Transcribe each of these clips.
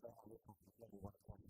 السلام عليكم ورحمة الله وبركاته.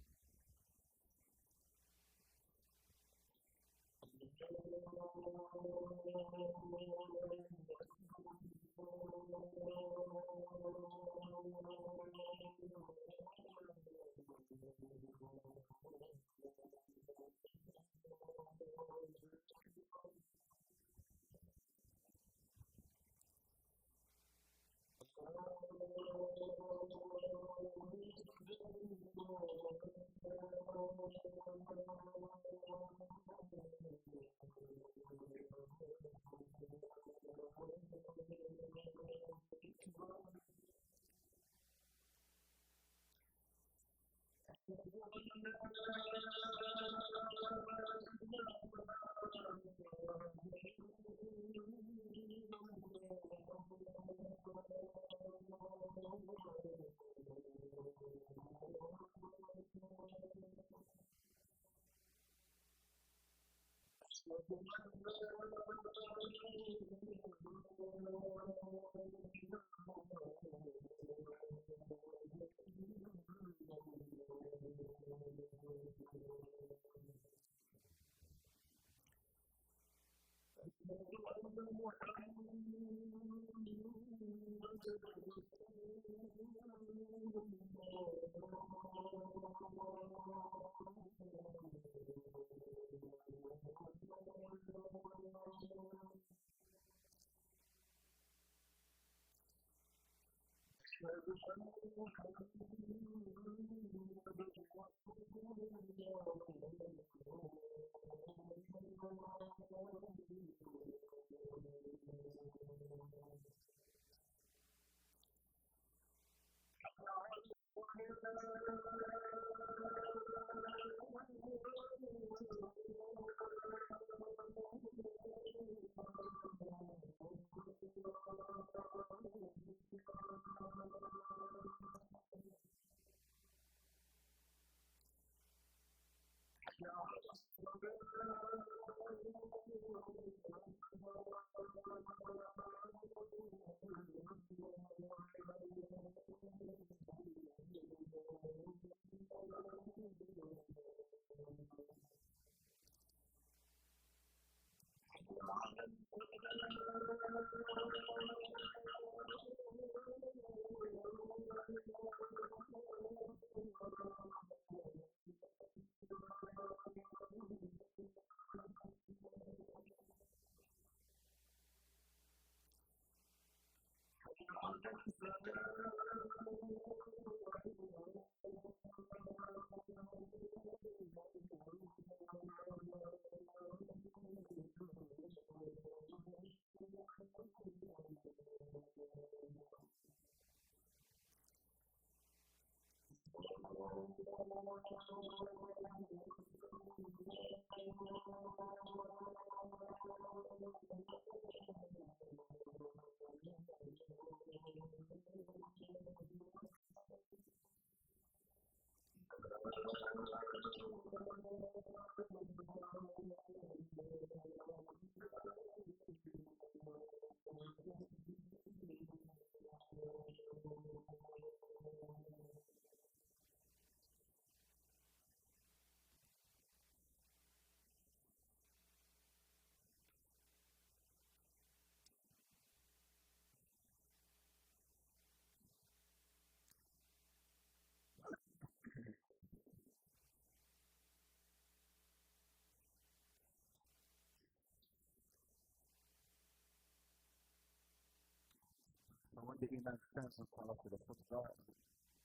So when the Imam stands in front of the Khutbah,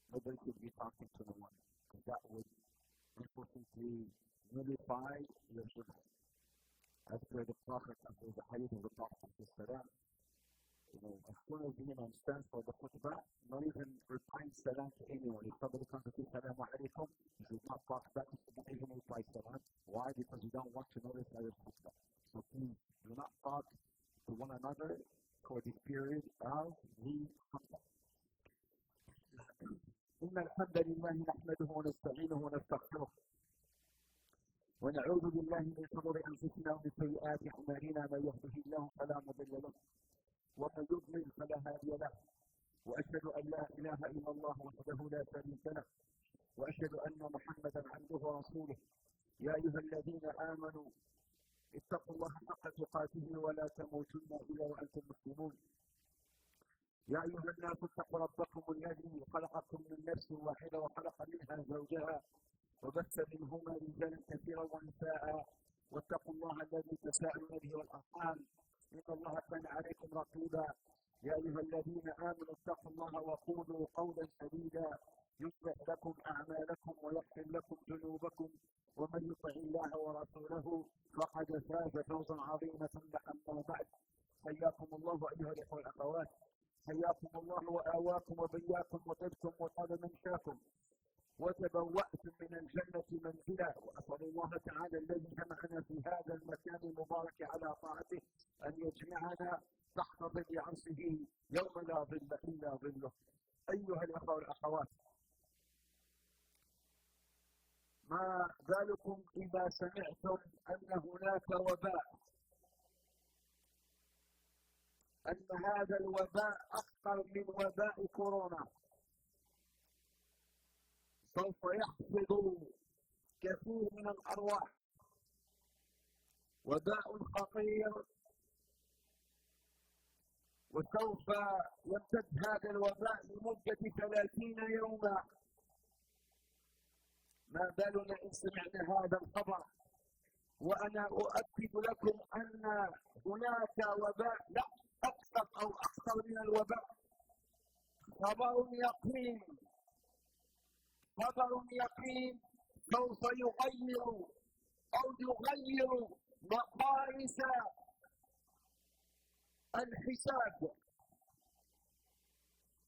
nobody could be talking to no one, because that would unfortunately nullify your Khutbah. As per the Prophet, as per the hadith of the Prophet, as soon as the Imam stands for the Khutbah, not even replying salam to anyone. If somebody comes to say salam alaikum, you should not talk back, you should not even reply salam. Why? Because you don't want to notify your Khutbah. So please, do not talk to one another for the period of the Khutbah. إن الحمد لله نحمده ونستعينه ونستغفره ونعوذ بالله من شرور أنفسنا ومن سيئات أعمالنا من يهده الله فلا مضل له ومن يضلل فلا هادي له وأشهد أن لا إله إلا الله وحده لا شريك له وأشهد أن محمدا عبده ورسوله. يا أيها الذين آمنوا اتقوا الله حق تقاته ولا تموتن إلا وأنتم مسلمون. يا أيها الناس اتقوا ربكم الذي خلقكم من نفس واحدة وخلق منها زوجها وبث منهما رجالا كثيرا ونساء، واتقوا الله الذي تساءلون به والأرحام إن الله كان عليكم رقيبا. يا أيها الذين آمنوا اتقوا الله وقولوا قولا سديدا يصلح لكم أعمالكم ويغفر لكم ذنوبكم، ومن يطع الله ورسوله فقد فاز فوزا عظيما. أما بعد، حياكم الله أيها الإخوة والأخوات، حياكم الله وآواكم وبياكم وطبتم وطاب ممشاكم وتبوأتم من الجنة منزلا. وأسأل الله تعالى الذي جمعنا في هذا المكان المبارك على طاعته أن يجمعنا تحت ظل عرشه يوم لا ظل إلا ظله. أيها الأخوة والأخوات، ما بالكم إذا سمعتم أن هناك وباء، أن هذا الوباء أخطر من وباء كورونا، سوف يحفظ كثير من الأرواح، وباء خطير، وسوف يمتد هذا الوباء لمدة 30 يوما. ما بالنا إن سمعنا هذا الخبر؟ وأنا أؤكد لكم أن هناك وباء لا أكثر أو أخطر من الوباء. خبر يقين، خبر يقين سوف يغير مقاييس الحساب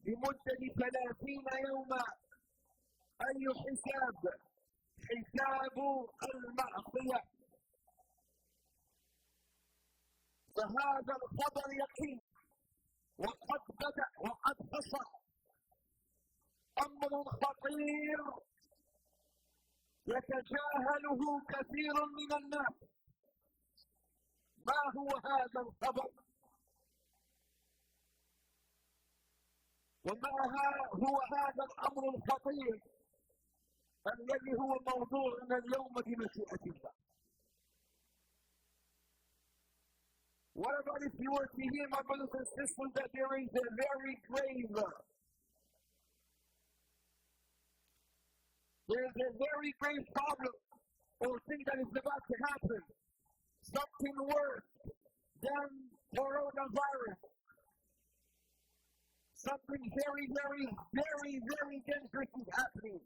لمدة 30 يوما. أي حساب؟ حساب المعصية. فهذا الخبر يقين، وقد بدأ وقد حصل أمر خطير يتجاهله كثير من الناس. ما هو هذا الخبر؟ وما هو هذا الأمر الخطير الذي هو موضوعنا اليوم بمشيئة الله؟ What about if you were to hear, my brothers and sisters, that there is a very grave, problem or thing that is about to happen, something worse than coronavirus, something very, very, very, very dangerous is happening,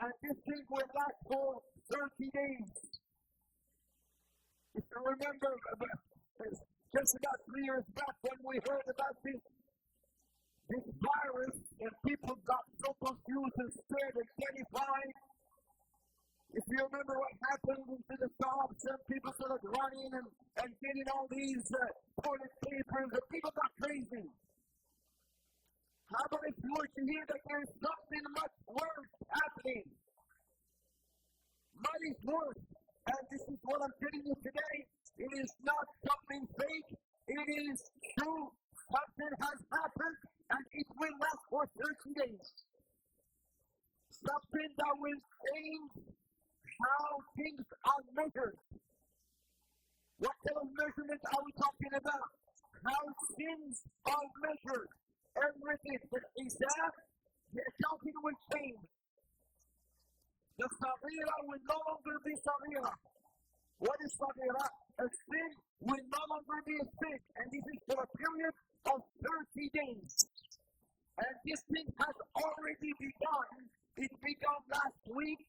and this thing will last for 30 days. If you remember, just about 3 years back when we heard about this virus, and people got so confused and scared and terrified. If you remember what happened into the shops, and people started running and getting all these toilet papers, and people got crazy. How about if you were to hear that there is something much worse happening? Much worse. And this is what I'm telling you today. It is not something fake. It is true. Something has happened, and it will last for 30 days. Something that will change how things are measured. What kind of measurement are we talking about? How sins are measured. Everything. The hisab, the accounting will change. The saghira will no longer be saghira. What is saghira? A sin will no longer be a sin. And this is for a period of 30 days. And this thing has already begun. It began last week,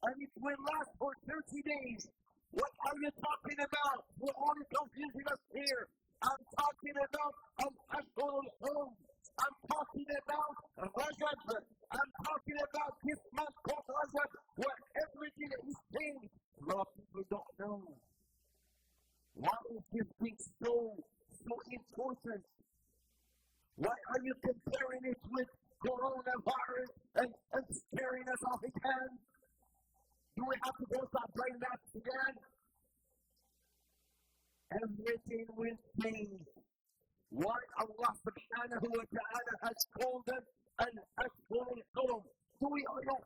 and it will last for 30 days. What are you talking about? You're only confusing us here. I'm talking about Al-Ashhur al-Hurum. I'm talking about Rajab. I'm talking about this month called Rajab, where everything is changed. A lot of people don't know. Why is this thing so important? Why are you comparing it with coronavirus and scaring us off again? Do we have to go start playing that again? Everything will change. Why Allah subhanahu wa ta'ala has called us an Ashhur al-Hurum. Do we know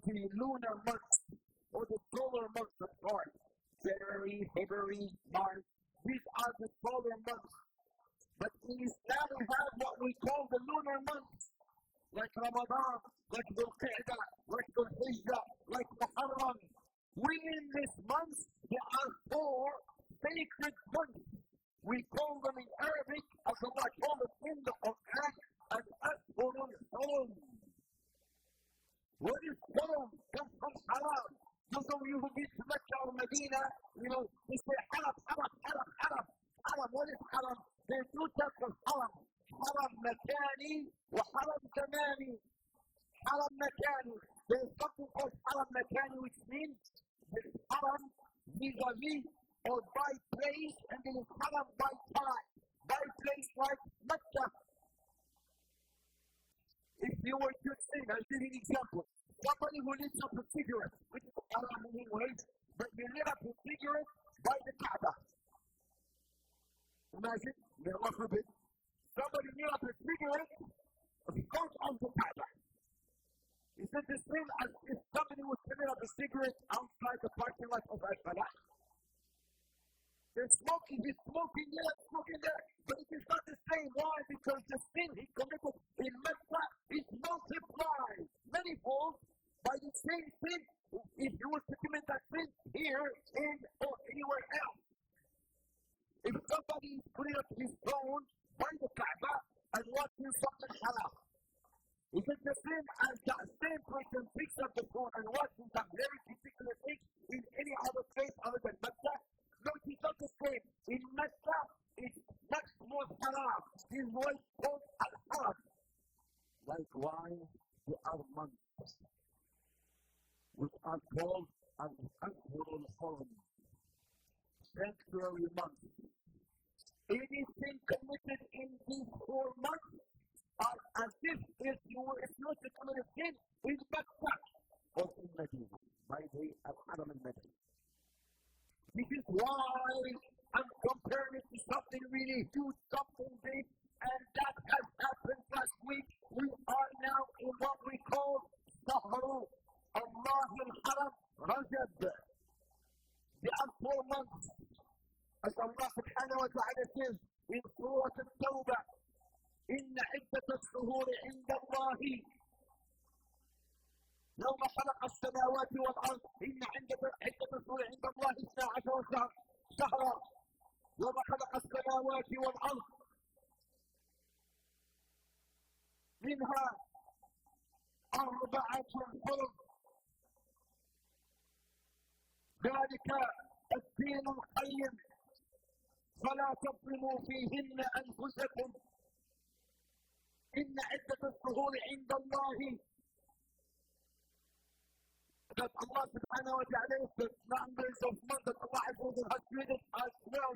the lunar months or the solar months of March, January, February, March. These are the solar months. But in Islam we have what we call the lunar months, like Ramadan, like Dhul Qa'dah, like Dhul Hijjah, like Muharram. Within this month, there are 4 sacred months. We call them in Arabic, as Allah called it in the Quran, as Ashhurul Hurum. What is Hurum? Comes from Haram. Those of you who been to Mecca or Medina, they say Haram, Haram, Haram, Haram. Haram, what is Haram? There are 2 types of Haram. Haram Makani or Haram Zamani. Haram Makani. There is something called Haram Makani, which means there is Haram vis-a-vis or by place, and there is Haram by time. By place like Mecca. If you were to say, I'll give you an example. Somebody who lives up a cigarette, which is Haram in English, but you lit up a cigarette by the Kaaba. Imagine, may Allah forbid, somebody lit up a cigarette because of the Kaaba. Is it the same as if somebody was lit up a cigarette outside the parking lot of Al-Falah? They're smoking, he's smoking there, but it is not the same. Why? Because the sin he committed in Mecca is multiplied manifold by the same sin if he was to commit that sin here or anywhere else. If somebody put up his phone by the Kaaba and watching something haram, is it the same as that same person picks up the phone and watching that very particular thing in any other place other than Mecca? No, it's not the same. In Mecca, it's much more haram. It's what is called al-haram. Likewise, there are months which are called al-Ashhurul Hurum, sanctuary months. Anything committed in these 4 months are as if you were to commit a sin in Mecca or in Medina, by the al-Haram al-Medina. This is why I'm comparing it to something really huge, something big, and that has happened last week. We are now in what we call Shahru Allah al-Haram Rajab. There are 4 months. As Allah subhanahu wa ta'ala says in Surah Al-Tawbah, إِنَّ عِدَّةَ الشُّهُورِ عِنْدَ اللَّهِ يوم خلق السماوات والأرض إن عدة الشهور عند الله 12 شهرا يوم خلق السماوات والأرض منها 4 حرم ذلك الدين القيم فلا تظلموا فيهن أنفسكم إن عدة الشهور عند الله that Allah subhanahu wa ta'ala is the numbers of months that Allah has created as well.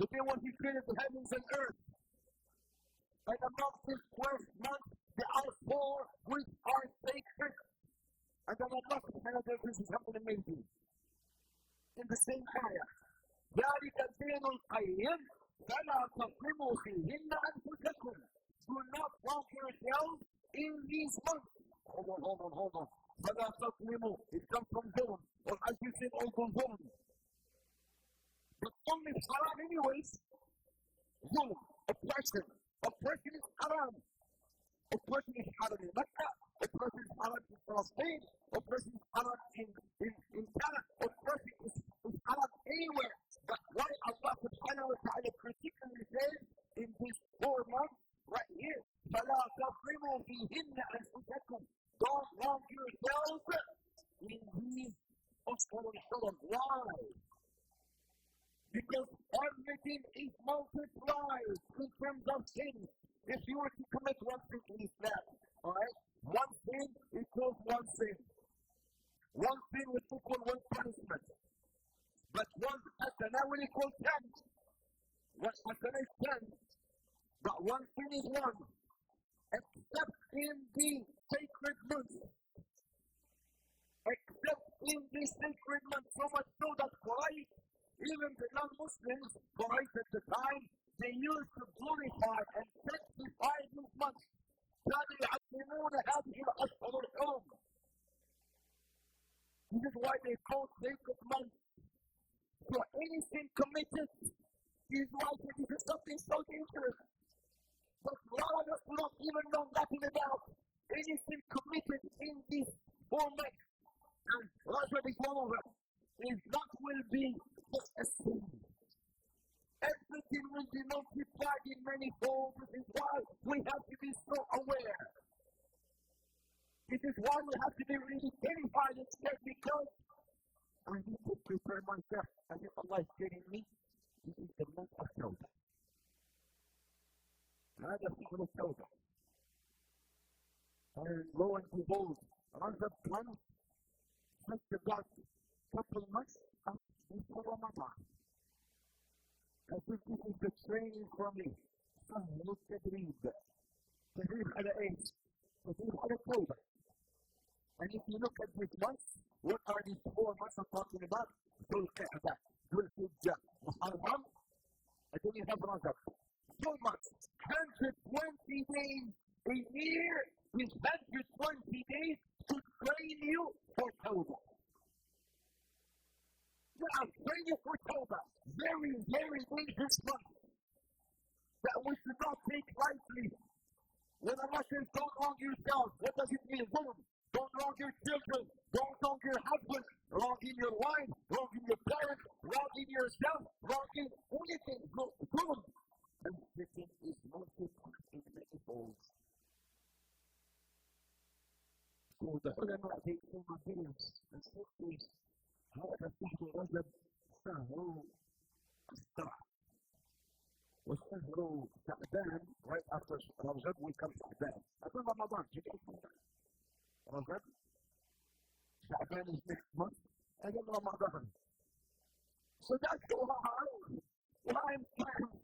The day when He created the heavens and earth. And amongst His 12 months, there are 4 which are sacred. And then Allah subhanahu wa ta'ala says something amazing. In the same ayah. ذَلِكَ الدِّينُ الْقَيِّمُ فَلَا تَظْلِمُوا فِيهِنَّ أَنفُسَكُمْ. Do not wrong yourselves in these months. Hold on. فَلَا تَظْلِمُوا. It comes from zulm, or as you said, also zulm. But only haram anyways. Zulm, oppression. Oppression is haram. Oppression is haram in Mecca. Oppression is haram in Palestine. Oppression is haram in Canada. Oppression is haram anywhere. But why Allah subhanahu wa ta'ala particularly says in these 4 months right here, فَلَا تَظْلِمُوا فِيهِنَّ أَنفُسَكُمْ. Don't wrong yourselves in these Ashhurul Hurum. Why? Because everything is multiplied in terms of sin. If you were to commit one sin in Islam, alright? One sin equals one sin. One sin will equal one punishment. But one hasana will equal 10. One hasana is 10. But one sin is 1. Except in the sacred months. Except in the sacred months. So much so that Quraysh, even the non-Muslims, Quraysh at the time, they used to glorify and sanctify these months. كانوا يعظمون هذه الأشهر الحرم. This is why they call sacred month. So anything committed is like this is something so dangerous. But a lot of us don't even know nothing about anything committed in this format. And Rajab is one of them. Is not will be just a sin. Everything will be multiplied in many folds. This is why we have to be so aware. This is why we have to be really terrified and scared, because I need to prepare myself as if Allah is telling me this is the month of Tawbah. هذا شهر التوبة. And lo and behold, Rajab comes just about a couple months before Ramadan. I think this is the training for me. سهل التدريب. تدريب على ايش؟ تدريب على التوبة. And if you look at these months, what are these 4 months I'm talking about? Dhul Qa'dah, Dhul Hijjah, Muharram, and then you have Rajab. 2 months, 120 days a year. These 120 days to train you for Tawbah. Yeah, train you for Tawbah. Very, very dangerous month that we should not take lightly. When Allah says, don't wrong yourself, what does it mean? Don't wrong your children, don't wrong your husband, wronging your wife, wronging your parents, wronging yourself, wronging anything. Good. Everything is multiplied in many folds. So the ulama take some opinions and say, هذا شهر رجب شهر الصلاة. وشهر شعبان, right after Rajab will come Sha'ban. After Ramadan, Rajab, Sha'ban is next month, and then Ramadan. So that's why I'm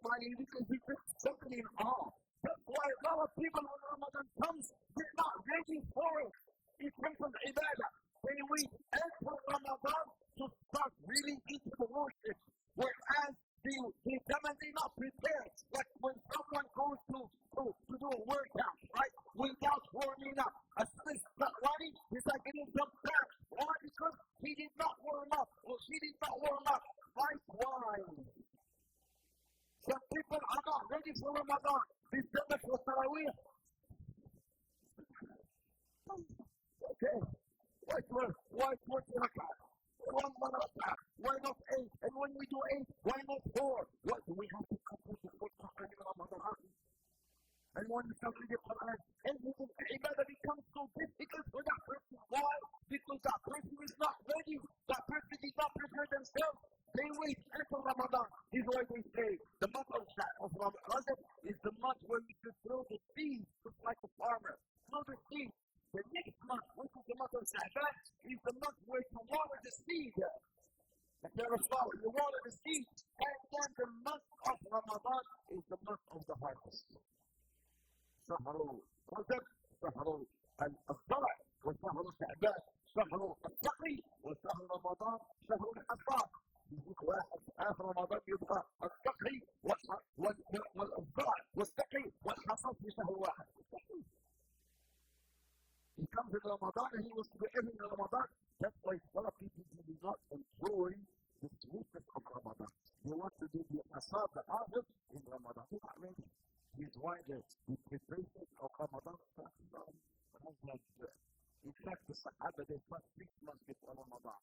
finding, because we put something in awe. That's why a lot of people when Ramadan comes, they're not ready for it. In terms of ibadah, when we enter Ramadan to start really into the worship, whereas they come and they're not prepared. Like when someone goes to do a workout, right? Without warming up. As soon as he's not running, he's like getting some cramps. Why? Because he did not warm up. Or she did not warm up. Likewise. Some people are not ready for Ramadan. They done it for Tarawih. Okay. Why 20 rak'ah? One rak'ah. Why not 8? And when we do 8, why not 4? What do we have to complete the Quran in Ramadan? And when we complete the Quran, everything, ibadah becomes so difficult for that person. Why? Because that person is not ready. That person did not prepare themselves. They wait until Ramadan. This is why they say the month of Rajab is the month where you should throw the seeds, just like a farmer. Throw the seeds. The next month, which is the month of Sha'ban, is the month where you water the seed. Like you water the seed. And then the month of Ramadan is the month of the harvest. شهر رجب, شهر الصلاة, وشهر شعبان, شهر التقي, وشهر رمضان, شهر الحصاد. يجيك واحد آخر رمضان يبقى التقي والصلاة والتقي والحصاد في شهر واحد. He comes in Ramadan and he was to be every Ramadan. That's why a lot of people do not enjoy the sweetness of Ramadan. They want to do the asad, the harvest in Ramadan. He's why the preparation of Ramadan starts from Ramadan. In fact, the Sahaba, they start 6 months before Ramadan.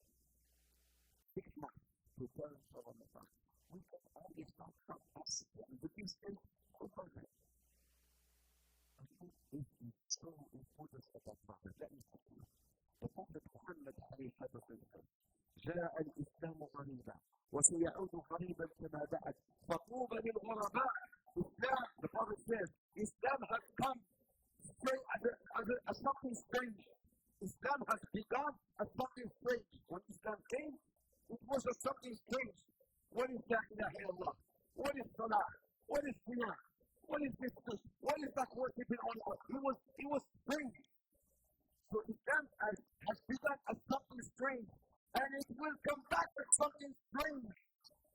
6 months preparing for Ramadan. We can only start from us. But you say, I think this is so important about Ramadan. Let me tell you. The Prophet Muhammad عليه الصلاة والسلام جاء الإسلام غريبا وسيعود غريبا كما بعد فطوبى للغرباء. Islam, the Prophet says, Islam has come as something strange. Islam has begun as something strange. When Islam came, it was as something strange. What is La ilaha illallah? What is Salah? What is Siyam? What is this? What is that worshiping Allah? It was strange. So Islam has begun as something strange. And it will come back as something strange.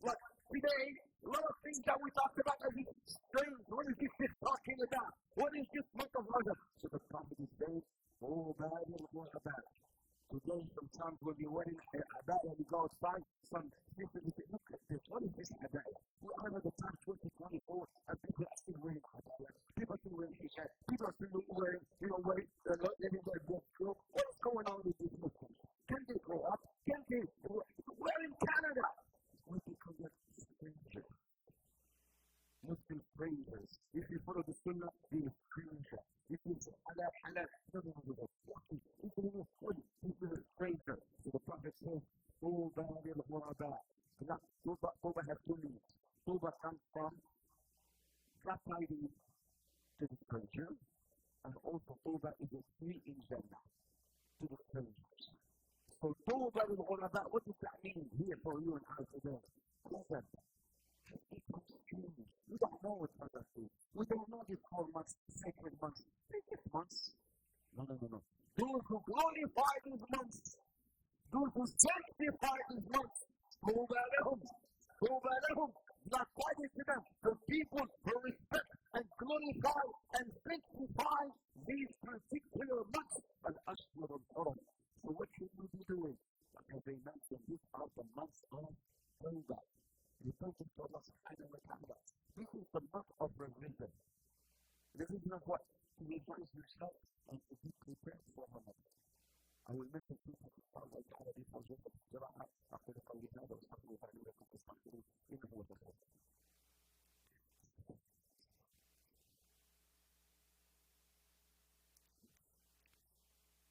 Like today, a lot of things that we talked about are strange. What is this talking about? What is this month of Rajab? So the Prophet is saying, oh, bad, Today, sometimes when you're wearing a abaya, you go outside, some people say, look at this, what is this abaya? We are at the time 2024, and people are still wearing abaya. People are still wearing hijab. People are still wearing, not letting their breath go. What is going on with these Muslims? Can they grow up? Can they? We're in Canada. We become a stranger. Muslim strangers. If you follow the Sunnah, be a stranger. If you say halal, halal, no. If you are full, this is a stranger. So the Prophet says, Tuba lil ghuraba. Now, Tuba has two meanings. Tuba comes from backsliding to the stranger, and also Tuba is a tree in Jannah to the strangers. So Tuba lil ghuraba, what does that mean here for you and I today? Listen. We don't know what others do. We don't know these 4 months, sacred months. Sacred months? No. Those who glorify these months, those who sanctify these months, Tuba lahum. Not fighting to them. The people who respect and glorify and sanctify these particular months. Al-Ashhur al-Hurum. So what should we be doing? Because they mentioned these are the months of Tuba. Repenting to Allah subhanahu wa ta'ala. This is the month of revision. Revision of what? To revise yourself and to be prepared for Ramadan. I will mention two things inshallah ta'ala before Joseph Jira'a after the Qawli Hada wa Sallallahu Alaihi wa Sallam innahu wa ta'ala.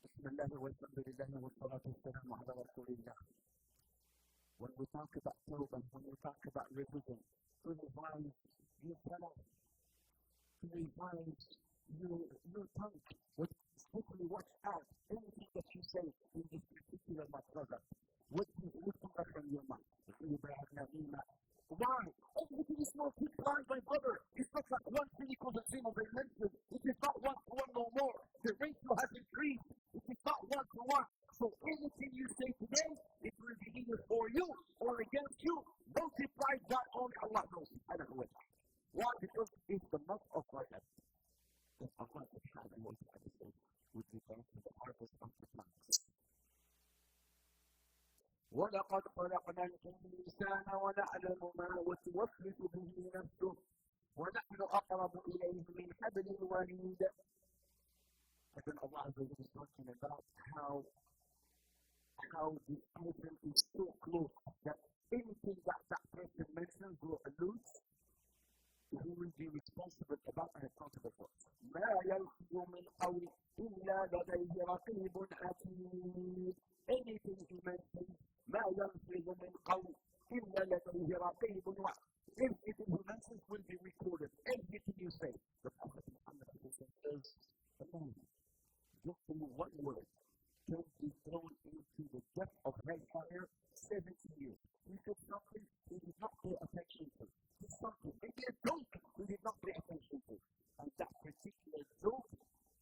Bismillah wa alhamdulillah wa salatu wa salam ala Rasulillah. When we talk about Tawbah, when we talk about revision, to revise your talent, to revise your tongue, especially watch out anything that you say in this particular matter. What comes out from your mouth? Why? Everything is not keep blind, my brother. It's not like one clinical vaccine of mentioned. It is not 1-to-1 no more. The ratio has increased. It is not 1-to-1. So anything you say today, it will be either for you or against you. Multiply that on Allah knows. Why? Because it's the month of Rajab. That Allah subhanahu wa ta'ala says with regard to the harvest of the plants. وَلَقَدْ خَلَقْنَا الْإِنسَانَ وَنَعْلَمُ مَا وَتُوَسْوِسُ بِهِ نَفْسُهُ وَنَحْنُ أَقْرَبُ إِلَيْهِ مِنْ حَبْلِ الْوَرِيدِ. And then Allah is talking about how the person is so close that anything that person mentions will allude, he will be responsible about and accountable for. مَا يَلْفِظُ مِنْ قَوْلٍ إِلَّا لَدَيْهِ رَقِيبٌ عَتِيدٌ. Anything he mentions, مَا يَلْفِظُ مِنْ قَوْلٍ إِلَّا لَدَيْهِ رَقِيبٌ عَتِيدٌ. Everything he mentions will be recorded. Everything you say. The Prophet Muhammad says, just in one word, can be thrown into the depth of hellfire 70 years. He said something he did not pay attention to. Something, maybe a joke he did not pay attention to. And that particular joke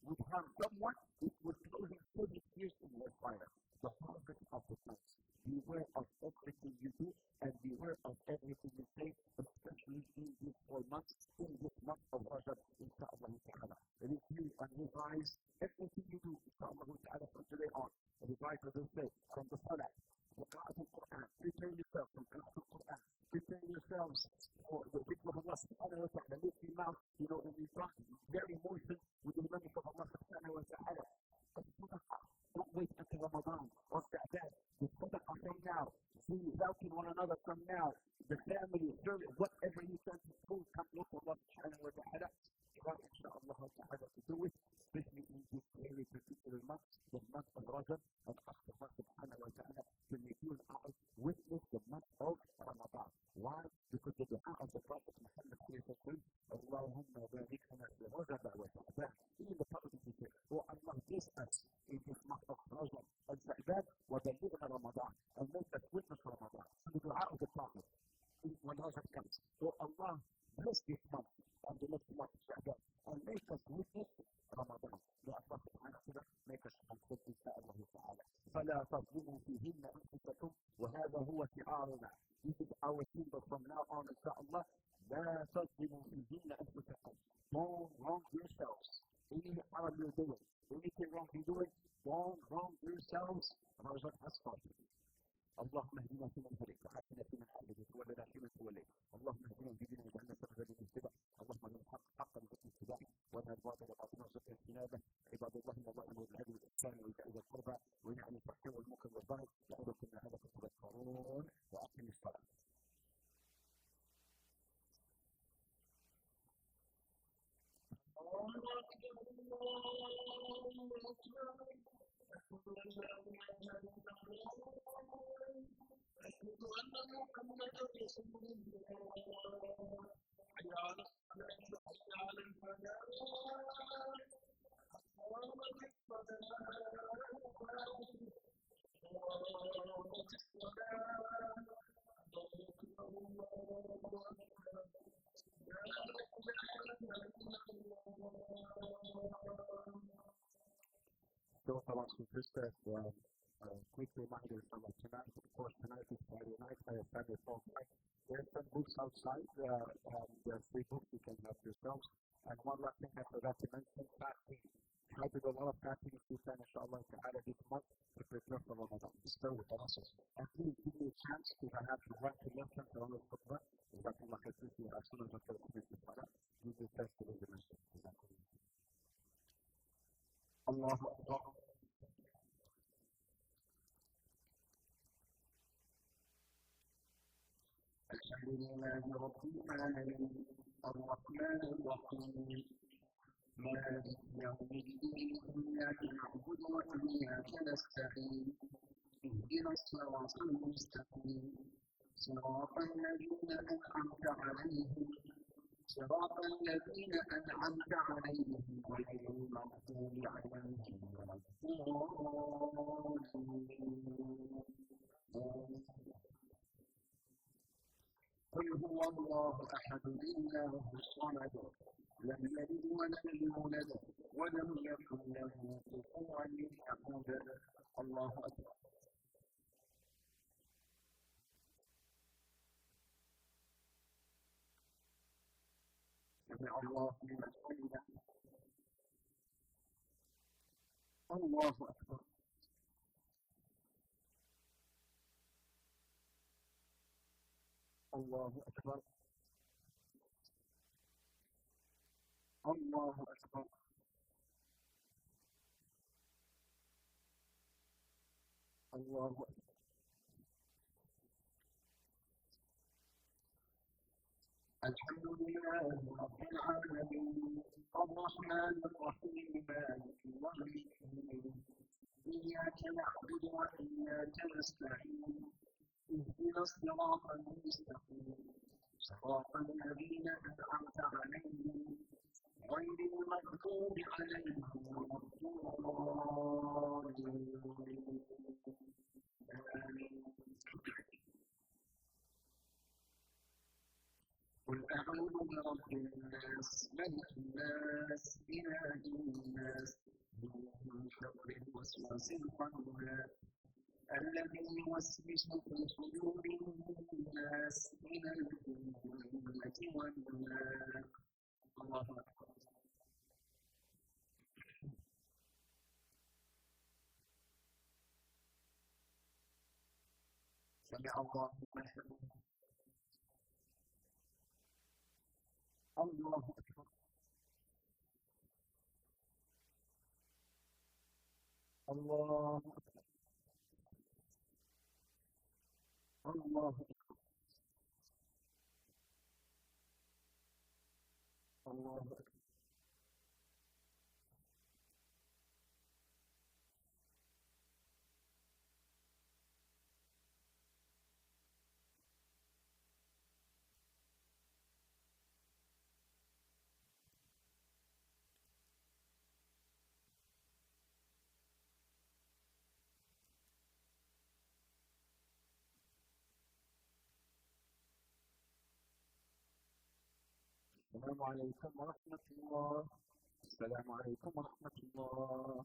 would harm someone, it would throw him 30 years in the fire. The harvest of the plants. Beware of everything you do and beware of everything you say, especially in these 4 months, in this month of Rajab, inshaAllah ta'ala. Review and revise everything you do, inshaAllah ta'ala, from today on. Revise, as I say, from the Salah, the Qur'an al-Quran. Prepare yourself from al-Quran. Prepare yourselves for the dhikr of Allah subhanahu wa ta'ala. Lift your mouth, when you talk, very emotional with the remembrance of Allah subhanahu wa ta'ala. Don't wait until Ramadan or Sa'dan. The sadaqah from now. See, helping one another from now. The family, service, whatever you can do, come look for Allah subhanahu wa ta'ala. Try inshaAllah ta'ala to do it, especially in this very particular month, the month of Rajab, and ask Allah subhanahu wa ta'ala to make you and I witness the month of Ramadan. Why? Because the dua of the Prophet Muhammad says, Allahumma barik lana fi Rajab wa Sha'ban. Even the Prophet says, oh Allah, bless us in this month of Rajab and Sha'ban, wa balighna Ramadan, and make us witness Ramadan. So the dua of the Prophet, when Rajab comes, oh Allah, bless this month and the next month of Sha'ban, and make us witness Ramadan. May Allah subhanahu wa ta'ala make us witness inshaAllah ta'ala. فَلَا تَظْلِمُوا فِيهِنَّ أَنفُسَكُمْ وَهَذَا هُوَ شِعَارُنَا. This is our symbol from now on, inshaAllah. لَا تَظْلِمُوا فِيهِنَّ أَنفُسَكُمْ. Don't wrong yourselves. Any harm you're doing, anything wrong you do it, don't wrong yourselves. And I was like, أستغفر. اللهم اهدنا فيمن هديت وعافنا فيمن عافيت وتولنا فيمن توليت اللهم اهدنا واهدنا واجعلنا سببا للاتباع اللهم ارنا الحق حقا وارزقنا اتباعه وارنا الباطل باطلا وارزقنا اجتنابه عباد الله ان الله يامر بالعدل والاحسان وايتاء ذي القربى وينهى عن الفحشاء والمنكر والبغي يعظكم لعلكم تذكرون واقم الصلاه. So, just a quick reminder from tonight. Of course, tonight is Friday night. I have family folk night. There are some books outside. There are free books you can help yourselves. And one last thing I forgot to mention: fasting. Try to do a lot of fasting if you can, inshallah, ta'ala, this month to prepare for Ramadan. Still with us. And please give me a chance if I have to run to listen to all the khutbah. Jazakallah khair. As soon as I finish the salah, you will test the dimension. Allahu Akbar. الحمد لله رب العالمين الرحمن الرحيم مالك يوم الدين إياك نعبد وإياك نستعين اهدنا الصراط المستقيم صراط الذين أنعمت عليهم غير المغضوب عليهم ولا الضالين. قل هو الله أحد الله الصمد لم يلد ولم يولد ولم يكن له كفوا أحد. الله أكبر. سمع الله لمن حمده. الله أكبر. الله أكبر. الله أكبر. الله أكبر. الحمد لله رب العالمين الرحمن الرحيم مالك يوم الدين إياك نعبد وإياك نستعين اهدنا الصراط المستقيم صراط الذين أنعمت عليهم غير المغضوب عليهم ولا الضالين. قل أعوذ برب الناس ملك الناس إله الناس من شر الوسواس الخناس الذي يوسوس في صدور الناس من الجنة والناس. الله أكبر. سمع الله لمن حمده. الله أكبر. الله أكبر. الله أكبر. الله أكبر. السلام عليكم ورحمة الله. السلام عليكم ورحمة الله.